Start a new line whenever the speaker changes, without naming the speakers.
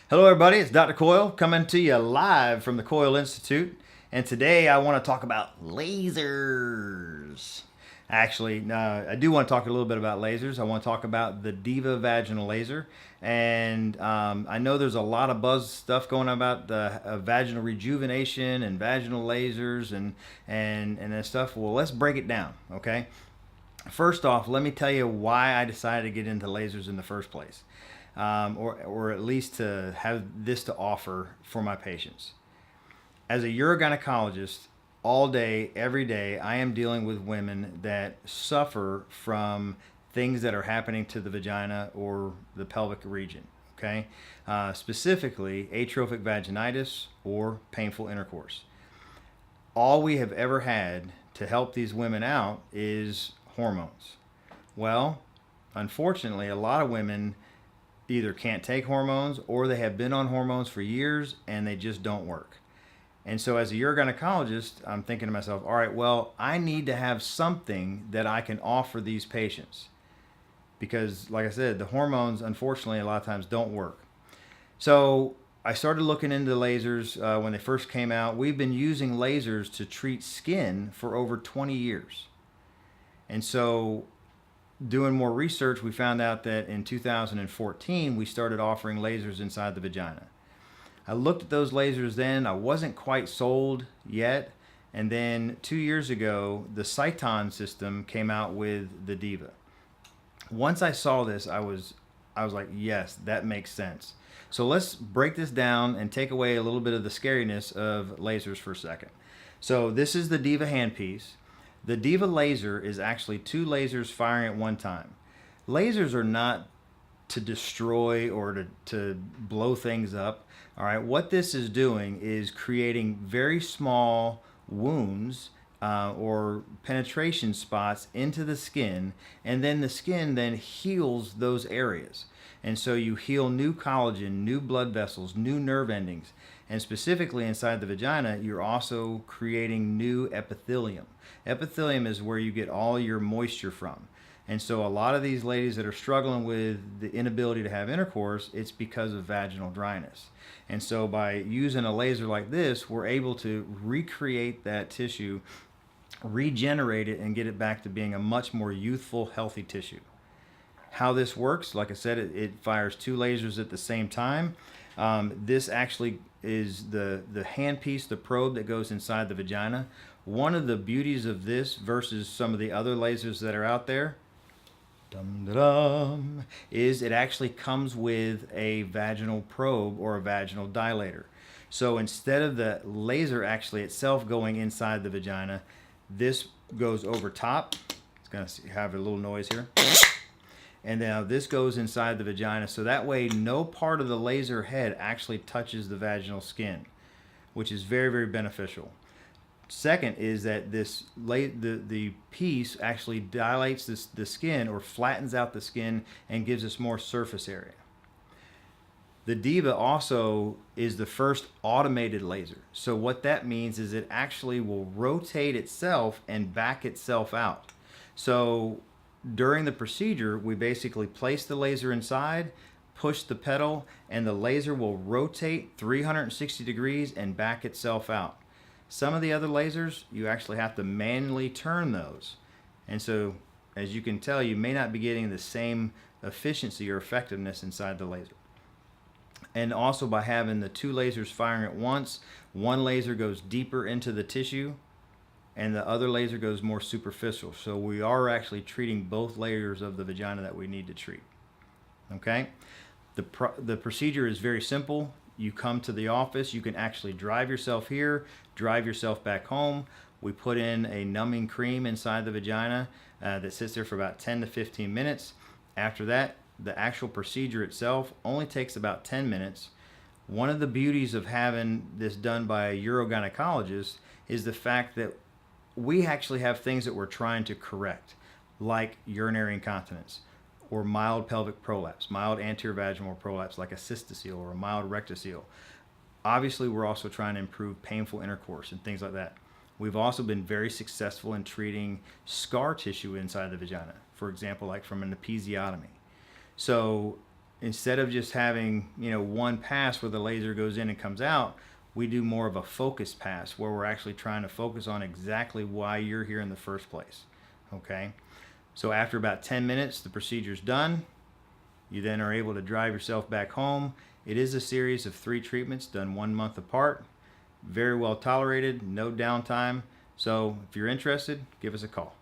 Hello, everybody. It's Dr. Coyle coming to you live from the Coyle Institute. And today I want to talk about lasers. Actually, I do want to talk a little bit about lasers. I want to talk about the diVa vaginal laser. And I know there's a lot of buzz stuff going on about the vaginal rejuvenation and vaginal lasers and that stuff. Well, let's break it down, okay? First off, let me tell you why I decided to get into lasers in the first place, or at least to have this to offer for my patients. As a urogynecologist, all day, every day, I am dealing with women that suffer from things that are happening to the vagina or the pelvic region. Okay, specifically atrophic vaginitis or painful intercourse. All we have ever had to help these women out is hormones. Well, unfortunately, a lot of women either can't take hormones or they have been on hormones for years and they just don't work. And so as a urogynecologist, I'm thinking to myself, all right, well, I need to have something that I can offer these patients. Because like I said, the hormones, unfortunately, a lot of times don't work. So I started looking into lasers when they first came out. We've been using lasers to treat skin for over 20 years. And so doing more research, we found out that in 2014, we started offering lasers inside the vagina. I looked at those lasers then. I wasn't quite sold yet. And then 2 years ago, the Sciton system came out with the diVa. Once I saw this, I was like, yes, that makes sense. So let's break this down and take away a little bit of the scariness of lasers for a second. So this is the diVa handpiece. The diVa laser is actually two lasers firing at one time. Lasers are not to destroy or to blow things up. All right, what this is doing is creating very small wounds or penetration spots into the skin, and then the skin then heals those areas. And so you heal new collagen, new blood vessels, new nerve endings. And specifically inside the vagina, you're also creating new epithelium. Epithelium is where you get all your moisture from. And so a lot of these ladies that are struggling with the inability to have intercourse, it's because of vaginal dryness. And so by using a laser like this, we're able to recreate that tissue, regenerate it, and get it back to being a much more youthful, healthy tissue. How this works, like I said, it fires two lasers at the same time. This actually is the handpiece, the probe that goes inside the vagina. One of the beauties of this versus some of the other lasers that are out there is it actually comes with a vaginal probe or a vaginal dilator. So instead of the laser actually itself going inside the vagina, this goes over top. It's going to have a little noise here. And now this goes inside the vagina, so that way no part of the laser head actually touches the vaginal skin, which is very, very beneficial. Second is that the piece actually dilates the skin or flattens out the skin and gives us more surface area. The diVa also is the first automated laser. So what that means is it actually will rotate itself and back itself out. So during the procedure, we basically place the laser inside, push the pedal, and the laser will rotate 360 degrees and back itself out. Some of the other lasers, you actually have to manually turn those. And so, as you can tell, you may not be getting the same efficiency or effectiveness inside the laser. And also by having the two lasers firing at once, one laser goes deeper into the tissue and the other laser goes more superficial. So we are actually treating both layers of the vagina that we need to treat. Okay? The procedure is very simple. You come to the office, you can actually drive yourself here, drive yourself back home. We put in a numbing cream inside the vagina that sits there for about 10 to 15 minutes. After that, the actual procedure itself only takes about 10 minutes. One of the beauties of having this done by a urogynecologist is the fact that we actually have things that we're trying to correct, like urinary incontinence or mild pelvic prolapse, mild anterior vaginal prolapse like a cystocele or a mild rectocele. Obviously, we're also trying to improve painful intercourse and things like that. We've also been very successful in treating scar tissue inside the vagina, for example, like from an episiotomy. So instead of just having, one pass where the laser goes in and comes out, we do more of a focused pass where we're actually trying to focus on exactly why you're here in the first place. Okay? So after about 10 minutes, the procedure's done. You then are able to drive yourself back home. It is a series of 3 treatments done 1 month apart. Very well tolerated, no downtime. So if you're interested, give us a call.